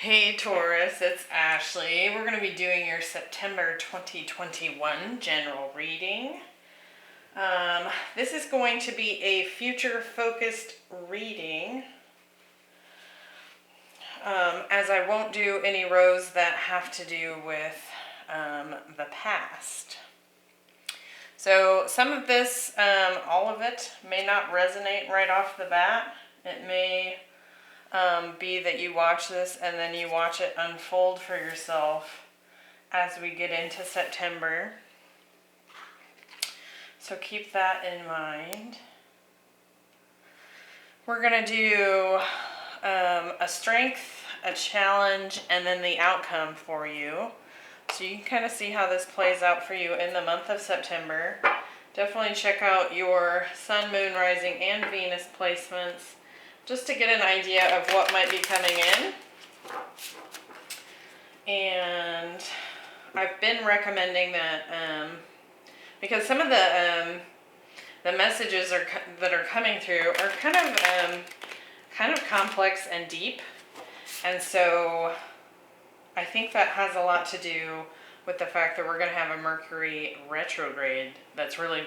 Hey Taurus, it's Ashley. We're going to be doing your September 2021 general reading. This is going to be a future-focused reading, as I won't do any rows that have to do with the past. So some of this, all of it, may not resonate right off the bat. It may be that you watch this and then you watch it unfold for yourself as we get into September. So keep that in mind. We're going to do a strength, a challenge, and then the outcome for you. So you can kind of see how this plays out for you in the month of September. Definitely check out your Sun, Moon, Rising, and Venus placements just to get an idea of what might be coming in. And I've been recommending that because some of the messages that are coming through are kind of complex and deep, and so I think that has a lot to do with the fact that we're going to have a Mercury retrograde that's really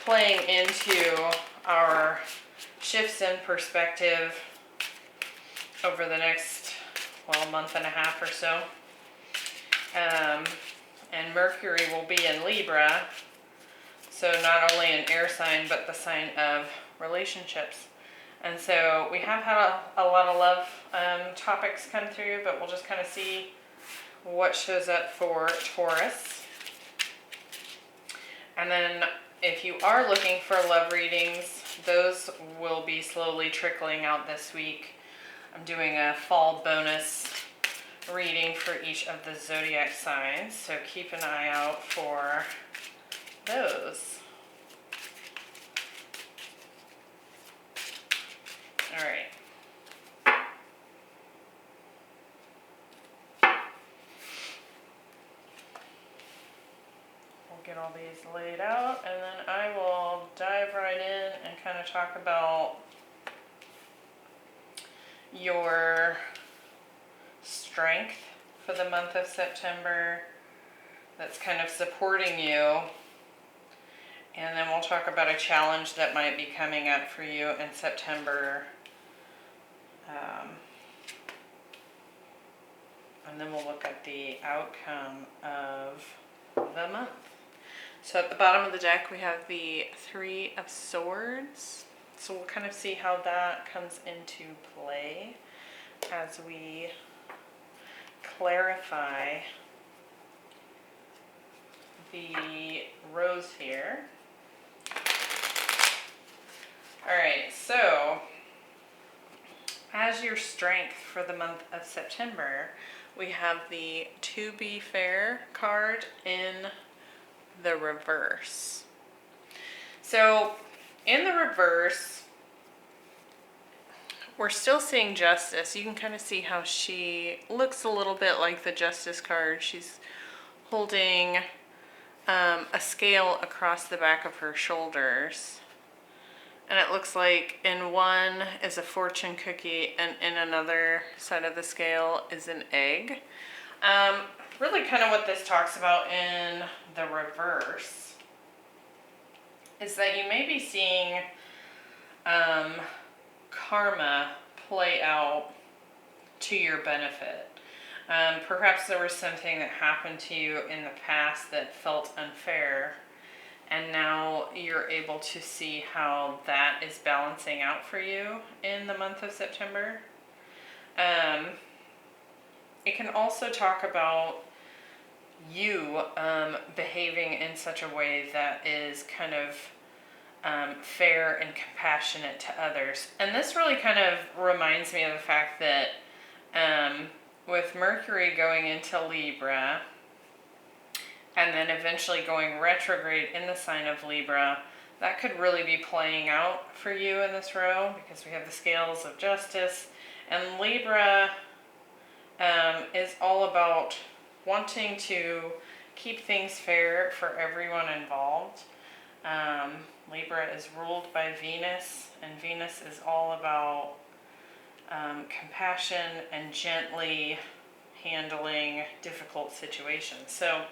playing into our shifts in perspective over the next, month and a half or so. And Mercury will be in Libra, so not only an air sign, but the sign of relationships. And so we have had a lot of love topics come through, but we'll just kind of see what shows up for Taurus. And then if you are looking for love readings, those will be slowly trickling out this week. I'm doing a fall bonus reading for each of the zodiac signs, so keep an eye out for those. All right. We'll get all these laid out, and then I will dive right in and kind of talk about your strength for the month of September that's kind of supporting you. And then we'll talk about a challenge that might be coming up for you in September. And then we'll look at the outcome of the month. So at the bottom of the deck, we have the Three of Swords. So we'll kind of see how that comes into play as we clarify the rows here. All right, so as your strength for the month of September, we have the To Be Fair card in the reverse. So in the reverse, we're still seeing Justice. You can kind of see how she looks a little bit like the Justice card. She's holding a scale across the back of her shoulders. And it looks like in one is a fortune cookie and in another side of the scale is an egg. Really kind of what this talks about in the reverse is that you may be seeing karma play out to your benefit. Perhaps there was something that happened to you in the past that felt unfair, and now you're able to see how that is balancing out for you in the month of September. It can also talk about you behaving in such a way that is kind of fair and compassionate to others. And this really kind of reminds me of the fact that with Mercury going into Libra, and then eventually going retrograde in the sign of Libra, that could really be playing out for you in this row, because we have the scales of Justice, and Libra is all about wanting to keep things fair for everyone involved. Libra is ruled by Venus, and Venus is all about compassion and gently handling difficult situations. So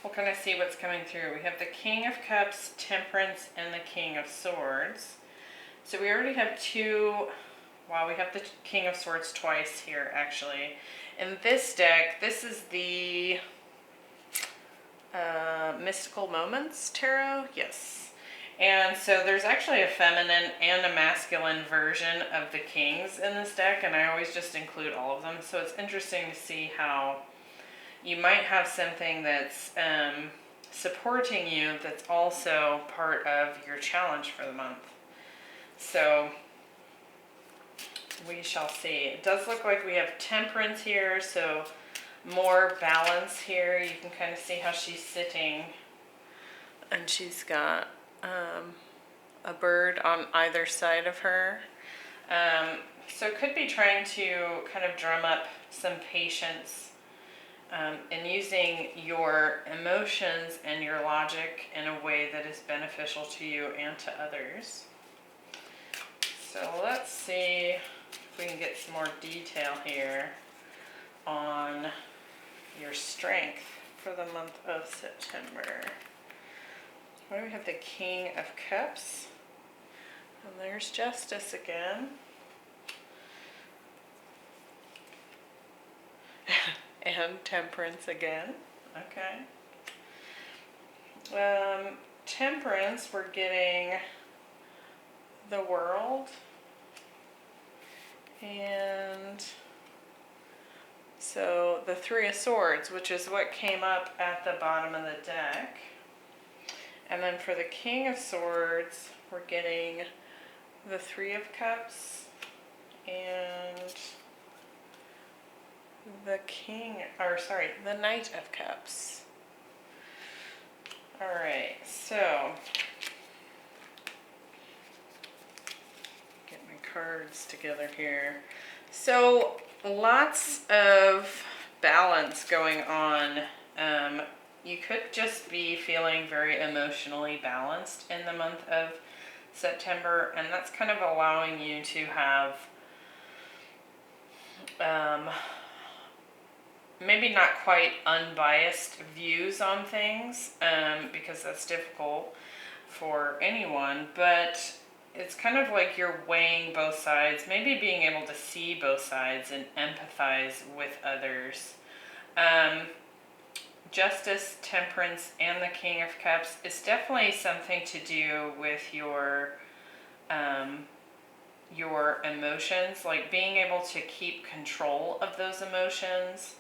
we'll kind of see what's coming through. We have the King of Cups, Temperance, and the King of Swords. So we already have two, wow, we have the King of Swords twice here, actually. In this deck, this is the Mystical Moments Tarot, yes. And so there's actually a feminine and a masculine version of the kings in this deck, and I always just include all of them. So it's interesting to see how you might have something that's supporting you that's also part of your challenge for the month. So we shall see. It does look like we have Temperance here, so more balance here. You can kind of see how she's sitting, and she's got a bird on either side of her. So it could be trying to kind of drum up some patience and using your emotions and your logic in a way that is beneficial to you and to others. So let's see if we can get some more detail here on your strength for the month of September. What do we have? The King of Cups. And there's Justice again. And Temperance again. Okay. Temperance, we're getting the World. And so the Three of Swords, which is what came up at the bottom of the deck. And then for the King of Swords, we're getting the Three of Cups and the the Knight of Cups. All right, so get my cards together here. So lots of balance going on. You could just be feeling very emotionally balanced in the month of September, and that's kind of allowing you to have maybe not quite unbiased views on things, because that's difficult for anyone, but it's kind of like you're weighing both sides, maybe being able to see both sides and empathize with others. Justice, Temperance, and the King of Cups is definitely something to do with your emotions, like being able to keep control of those emotions,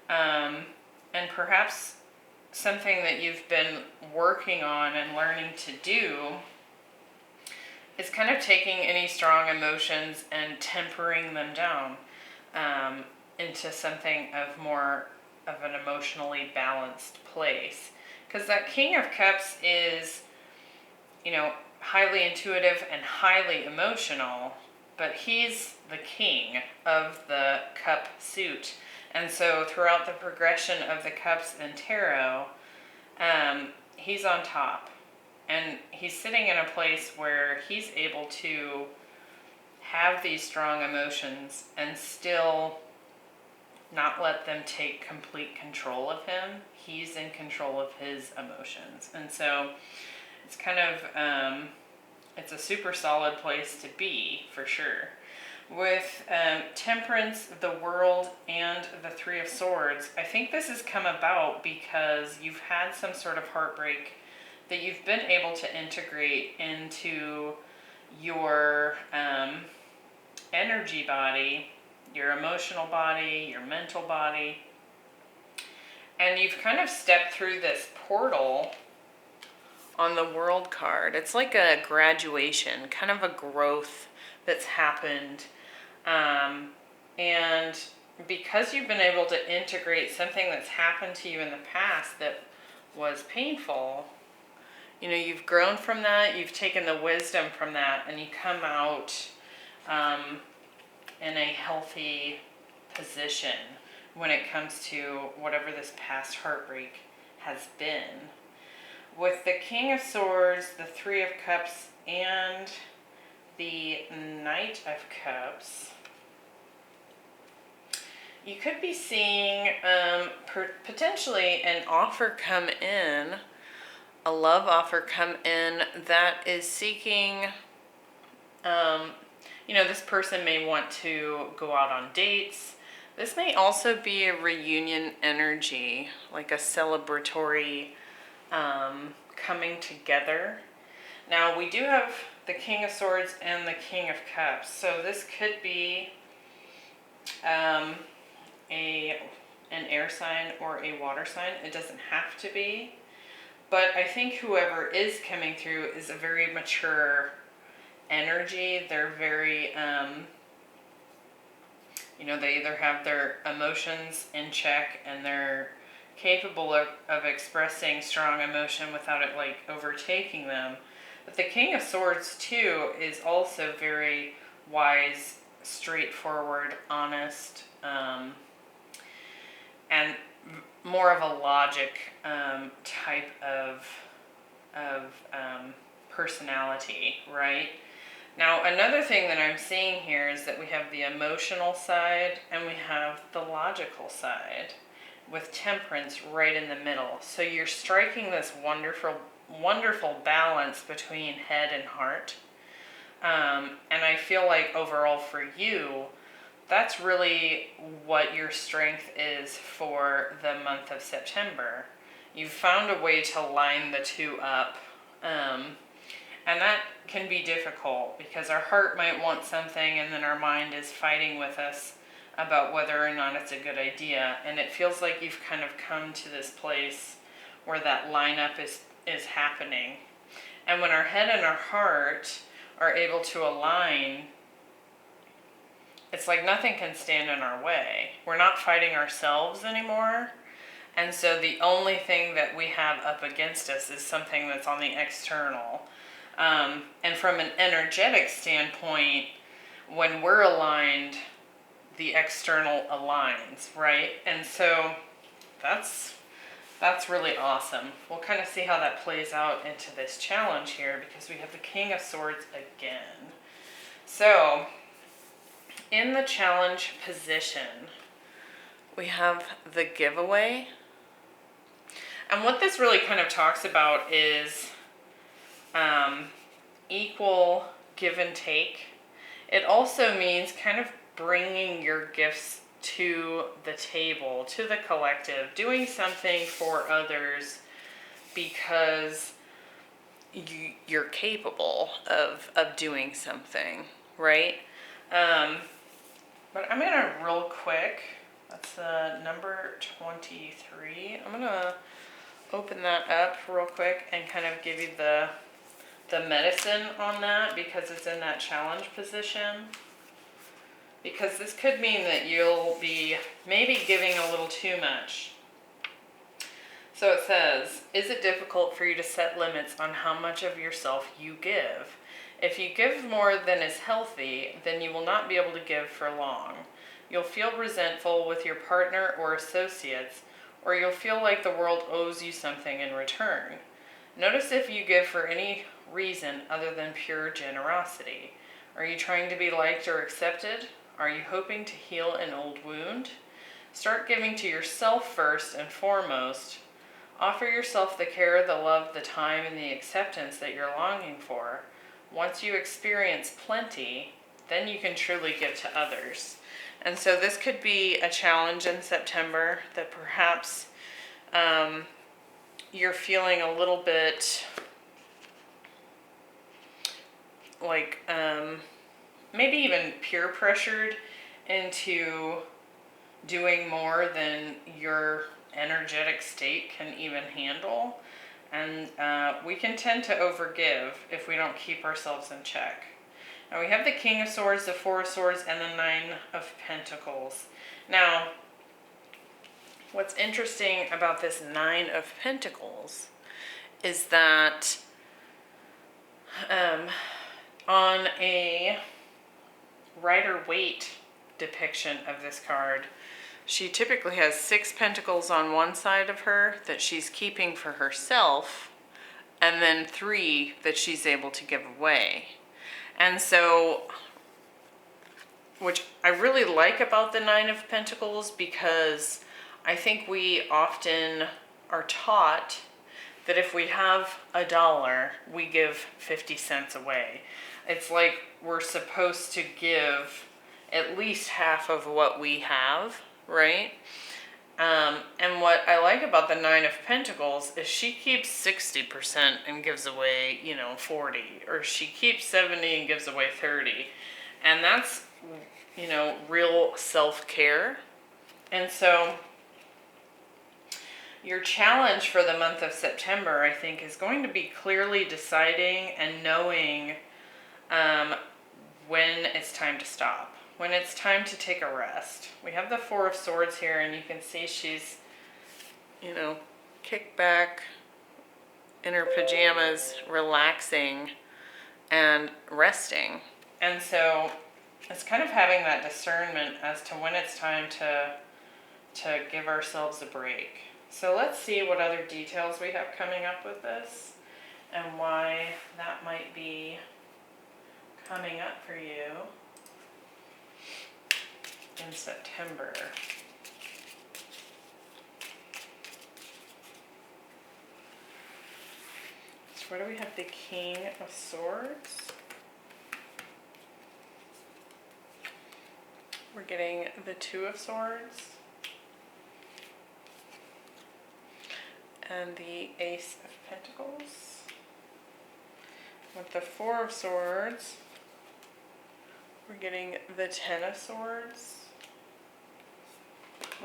and perhaps something that you've been working on and learning to do is kind of taking any strong emotions and tempering them down into something of more of an emotionally balanced place. Because that King of Cups is, highly intuitive and highly emotional, but he's the king of the cup suit. And so throughout the progression of the cups in tarot, he's on top. And he's sitting in a place where he's able to have these strong emotions and still not let them take complete control of him. He's in control of his emotions. And so it's kind of, it's a super solid place to be, for sure. With Temperance, the World, and the Three of Swords, I think this has come about because you've had some sort of heartbreak that you've been able to integrate into your energy body, your emotional body, your mental body, and you've kind of stepped through this portal on the World card. It's like a graduation, kind of a growth that's happened, and because you've been able to integrate something that's happened to you in the past that was painful, you've grown from that, you've taken the wisdom from that, and you come out in a healthy position when it comes to whatever this past heartbreak has been. With the King of Swords, the Three of Cups, and the Knight of Cups, you could be seeing potentially an offer come in, a love offer come in that is seeking, this person may want to go out on dates. This may also be a reunion energy, like a celebratory coming together. Now, we do have the King of Swords and the King of Cups, so this could be an air sign or a water sign. It doesn't have to be, but I think whoever is coming through is a very mature energy. They're very, they either have their emotions in check and they're capable of expressing strong emotion without it like overtaking them. But the King of Swords too is also very wise, straightforward, honest, and more of a logic type of personality, right? Now, another thing that I'm seeing here is that we have the emotional side and we have the logical side with Temperance right in the middle. So you're striking this wonderful balance between head and heart. And I feel like overall for you, that's really what your strength is for the month of September. You've found a way to line the two up. And that can be difficult because our heart might want something and then our mind is fighting with us about whether or not it's a good idea. And it feels like you've kind of come to this place where that lineup is happening. And when our head and our heart are able to align, it's like nothing can stand in our way. We're not fighting ourselves anymore. And so the only thing that we have up against us is something that's on the external. And from an energetic standpoint, when we're aligned, the external aligns, right? And so that's really awesome. We'll kind of see how that plays out into this challenge here because we have the King of Swords again. So in the challenge position, we have the giveaway. And what this really kind of talks about is equal give and take. It also means kind of bringing your gifts to the table, to the collective, doing something for others because you're capable of doing something, right? But I'm going to real quick, that's number 23. I'm going to open that up real quick and kind of give you the medicine on that because it's in that challenge position. Because this could mean that you'll be maybe giving a little too much. So it says, is it difficult for you to set limits on how much of yourself you give? If you give more than is healthy, then you will not be able to give for long. You'll feel resentful with your partner or associates, or you'll feel like the world owes you something in return. Notice if you give for any reason other than pure generosity. Are you trying to be liked or accepted? Are you hoping to heal an old wound? Start giving to yourself first and foremost. Offer yourself the care, the love, the time, and the acceptance that you're longing for. Once you experience plenty, then you can truly give to others. And so this could be a challenge in September that perhaps you're feeling a little bit like maybe even peer pressured into doing more than your energetic state can even handle. And we can tend to overgive if we don't keep ourselves in check. Now we have the King of Swords, the Four of Swords, and the Nine of Pentacles. Now, what's interesting about this Nine of Pentacles is that on a Rider-Waite depiction of this card, she typically has 6 pentacles on one side of her that she's keeping for herself, and then 3 that she's able to give away. And so, which I really like about the Nine of Pentacles, because I think we often are taught that if we have $1, we give 50 cents away. It's like we're supposed to give at least half of what we have, right? And what I like about the Nine of Pentacles is she keeps 60% and gives away, 40, or she keeps 70 and gives away 30. And that's, real self-care. And so your challenge for the month of September, I think, is going to be clearly deciding and knowing when it's time to stop, when it's time to take a rest. We have the Four of Swords here, and you can see she's, kicked back in her pajamas, relaxing and resting. And so it's kind of having that discernment as to when it's time to give ourselves a break. So let's see what other details we have coming up with this and why that might be coming up for you in September. So where do we have the King of Swords? We're getting the Two of Swords and the Ace of Pentacles. With the Four of Swords, we're getting the Ten of Swords.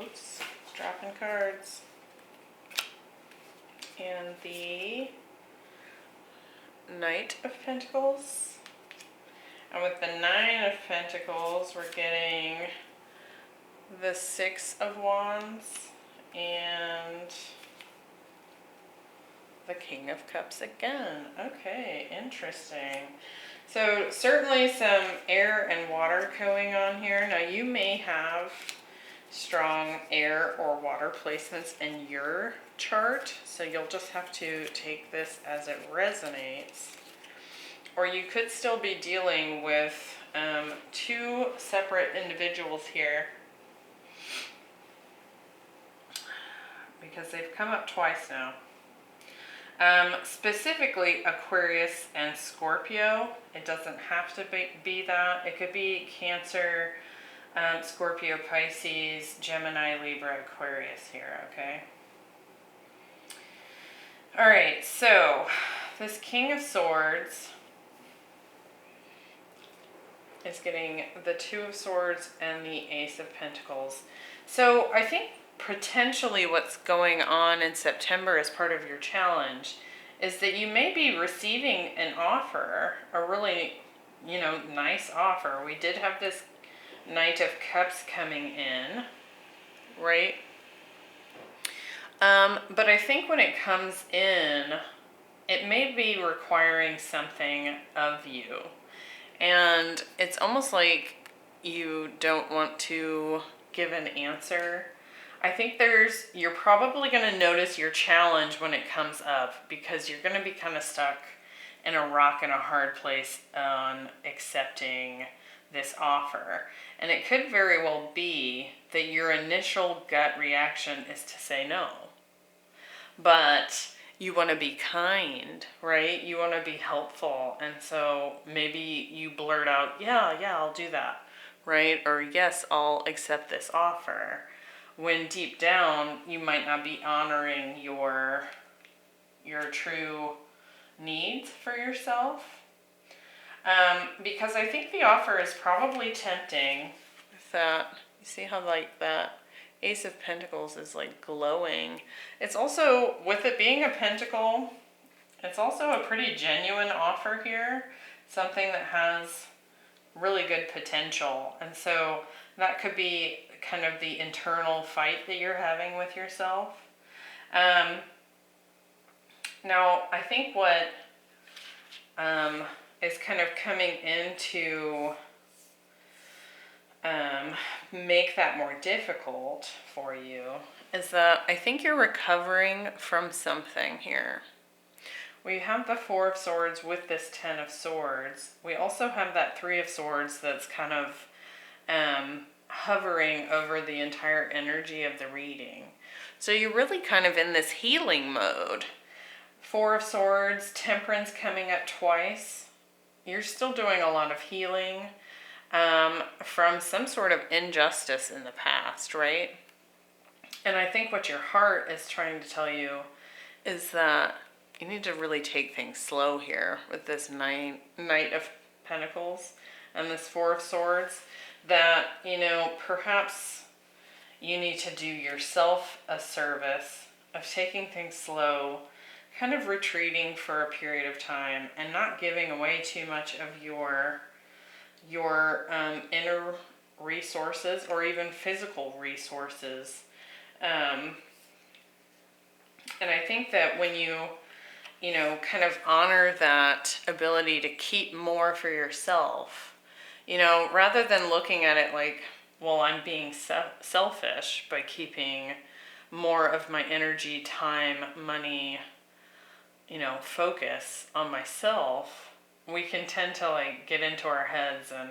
Oops, dropping cards. And the Knight of Pentacles. And with the Nine of Pentacles, we're getting the Six of Wands and the King of Cups again. Okay, interesting. So certainly some air and water going on here. Now you may have strong air or water placements in your chart, so you'll just have to take this as it resonates. Or you could still be dealing with two separate individuals here, because they've come up twice now. Specifically Aquarius and Scorpio. It doesn't have to be that. It could be Cancer, Scorpio, Pisces, Gemini, Libra, Aquarius here, okay? All right, so this King of Swords is getting the Two of Swords and the Ace of Pentacles. So I think potentially what's going on in September as part of your challenge is that you may be receiving an offer, a really, nice offer. We did have this Knight of Cups coming in, right? But I think when it comes in, it may be requiring something of you. And it's almost like you don't want to give an answer. I think you're probably going to notice your challenge when it comes up, because you're going to be kind of stuck in a rock and a hard place on accepting this offer. And it could very well be that your initial gut reaction is to say no. But you want to be kind, right? You want to be helpful. And so maybe you blurt out, yeah, I'll do that, right? Or yes, I'll accept this offer. When deep down, you might not be honoring your true needs for yourself. Because I think the offer is probably tempting. With that, you see how that Ace of Pentacles is glowing. It's also, with it being a pentacle, it's also a pretty genuine offer here. Something that has really good potential. And so that could be kind of the internal fight that you're having with yourself. Now, I think what is kind of coming into make that more difficult for you is that I think you're recovering from something here. we have the Four of Swords with this Ten of Swords. We also have that Three of Swords that's kind of hovering over the entire energy of the reading. So you're really kind of in this healing mode. Four of Swords, Temperance coming up twice. You're still doing a lot of healing from some sort of injustice in the past, right? And I think what your heart is trying to tell you is that you need to really take things slow here with this Knight of Pentacles and this Four of Swords. That, you know, perhaps you need to do yourself a service of taking things slow, kind of retreating for a period of time and not giving away too much of your inner resources or even physical resources. And I think that when you know, kind of honor that ability to keep more for yourself, you know, rather than looking at it like, well, I'm being selfish by keeping more of my energy, time, money, you know, focus on myself, we can tend to like get into our heads and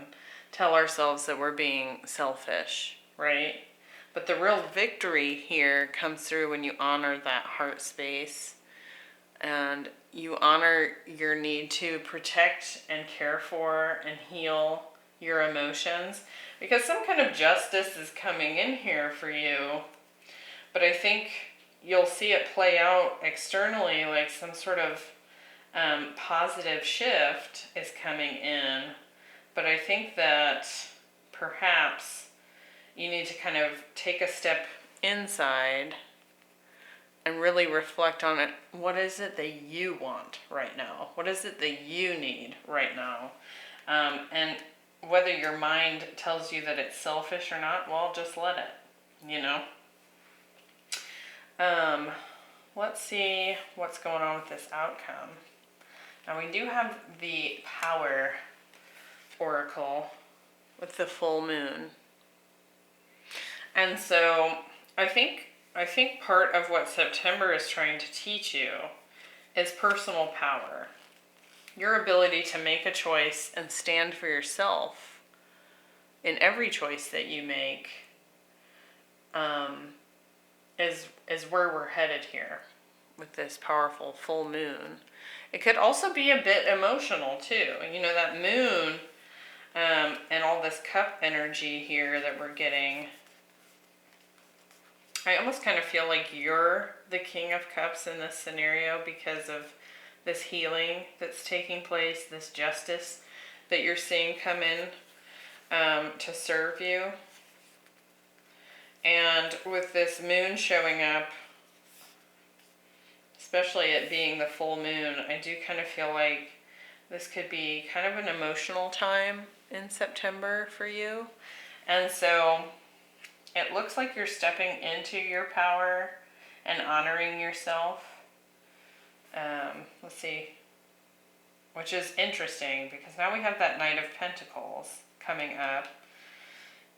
tell ourselves that we're being selfish, right? But the real victory here comes through when you honor that heart space and you honor your need to protect and care for and heal your emotions, because some kind of justice is coming in here for you. But I think you'll see it play out externally, like some sort of positive shift is coming in. But I think that perhaps you need to kind of take a step inside and really reflect on it. What is it that you want right now? What is it that you need right now? And whether your mind tells you that it's selfish or not, well, just let it, you know? Let's see what's going on with this outcome. Now we do have the Power Oracle with the full moon. And so I think part of what September is trying to teach you is personal power. Your ability to make a choice and stand for yourself in every choice that you make is where we're headed here with this powerful full moon. It could also be a bit emotional too. You know, that moon and all this cup energy here that we're getting. I almost kind of feel like you're the King of Cups in this scenario because of this healing that's taking place, this justice that you're seeing come in to serve you. And with this moon showing up, especially it being the full moon, I do kind of feel like this could be kind of an emotional time in September for you. And so it looks like you're stepping into your power and honoring yourself. Let's see. Which is interesting because now we have that Knight of Pentacles coming up.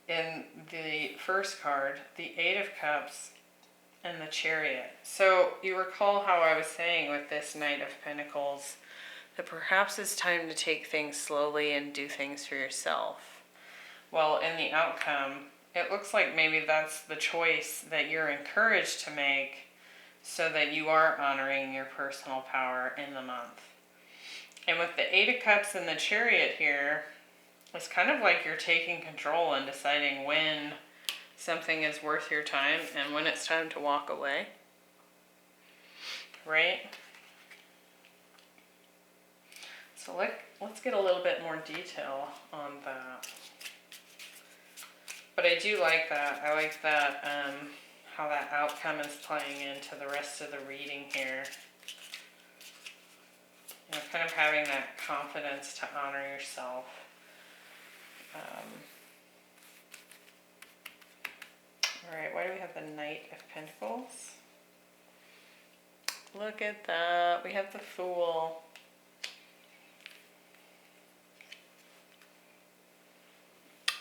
In the first card, the Eight of Cups and the Chariot. So you recall how I was saying with this Knight of Pentacles that perhaps it's time to take things slowly and do things for yourself. Well, in the outcome, it looks like maybe that's the choice that you're encouraged to make so that you are honoring your personal power in the month. And with the Eight of Cups and the Chariot here, it's kind of like you're taking control and deciding when something is worth your time and when it's time to walk away. Right? So let's get a little bit more detail on that. But I do like that. I like that, how that outcome is playing into the rest of the reading here. You know, kind of having that confidence to honor yourself. Alright, why do we have the Knight of Pentacles? Look at that. We have the Fool.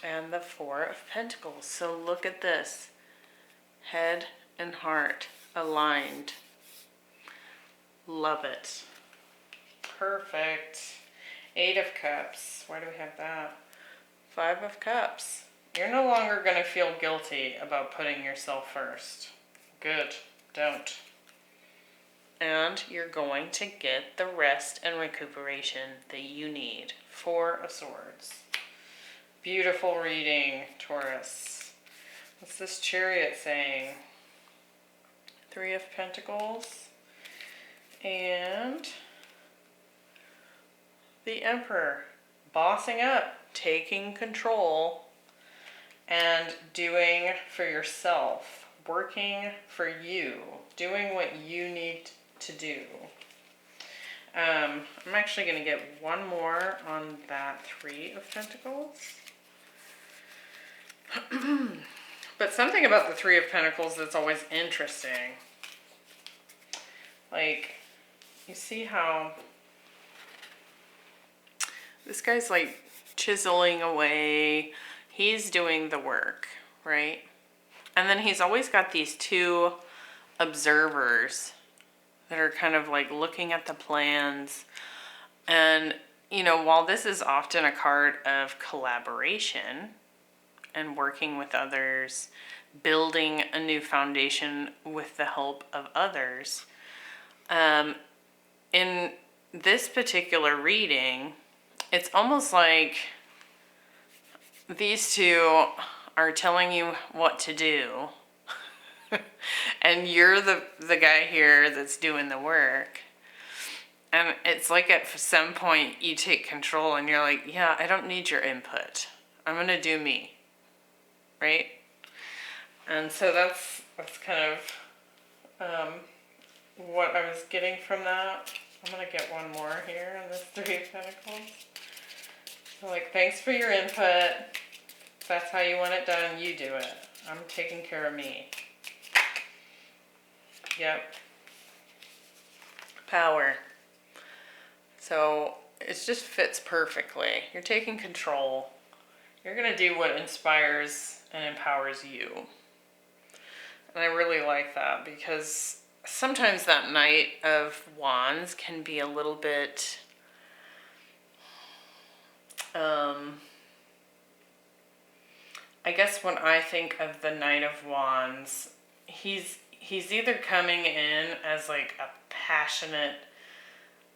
And the Four of Pentacles. So look at this. Head and heart aligned. Love it. Perfect. 8 of Cups. Why do we have that? 5 of Cups. You're no longer going to feel guilty about putting yourself first. Good. Don't. And you're going to get the rest and recuperation that you need. 4 of Swords. Beautiful reading, Taurus. What's this Chariot saying? 3 of Pentacles. And the Emperor. Bossing up, taking control, and doing for yourself. Working for you. Doing what you need to do. I'm actually going to get one more on that 3 of Pentacles. But something about the 3 of Pentacles that's always interesting. Like, you see how this guy's like chiseling away. He's doing the work, right? And then he's always got these 2 observers that are kind of like looking at the plans. And, you know, while this is often a card of collaboration and working with others, building a new foundation with the help of others, in this particular reading, it's almost like these 2 are telling you what to do. And you're the guy here that's doing the work. And it's like at some point you take control and you're like, yeah, I don't need your input. I'm going to do me. Right? And so that's kind of what I was getting from that. I'm going to get one more here on this 3 of Pentacles. So like, thanks for your input. If that's how you want it done, you do it. I'm taking care of me. Yep. Power. So it just fits perfectly. You're taking control. You're going to do what inspires and empowers you. And I really like that because sometimes that Knight of Wands can be a little bit I guess when I think of the Knight of Wands, he's either coming in as like a passionate,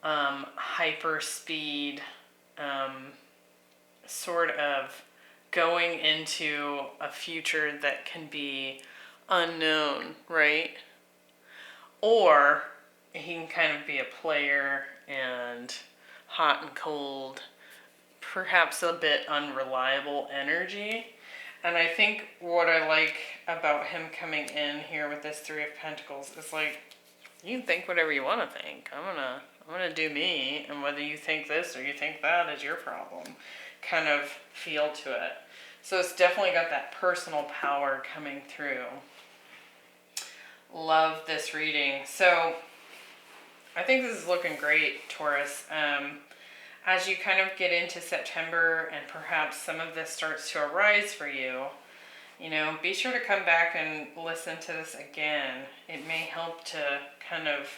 hyper speed, sort of going into a future that can be unknown, right? Or he can kind of be a player and hot and cold, perhaps a bit unreliable energy. And I think what I like about him coming in here with this 3 of Pentacles is like, you can think whatever you want to think. I'm gonna do me, and whether you think this or you think that is your problem, kind of feel to it. So it's definitely got that personal power coming through. Love this reading. So I think this is looking great, Taurus. As you kind of get into September and perhaps some of this starts to arise for you, you know, be sure to come back and listen to this again. It may help to kind of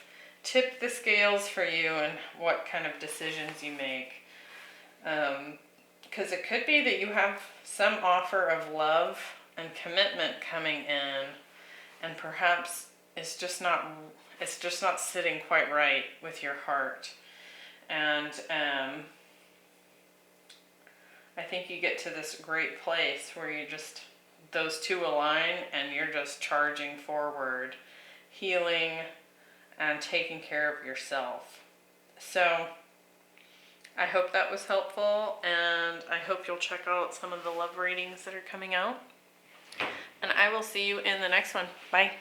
tip the scales for you and what kind of decisions you make. Because it could be that you have some offer of love and commitment coming in, and perhaps it's just not sitting quite right with your heart. And I think you get to this great place where you just, those 2 align and you're just charging forward, healing and taking care of yourself. So I hope that was helpful, and I hope you'll check out some of the love readings that are coming out. And I will see you in the next one. Bye.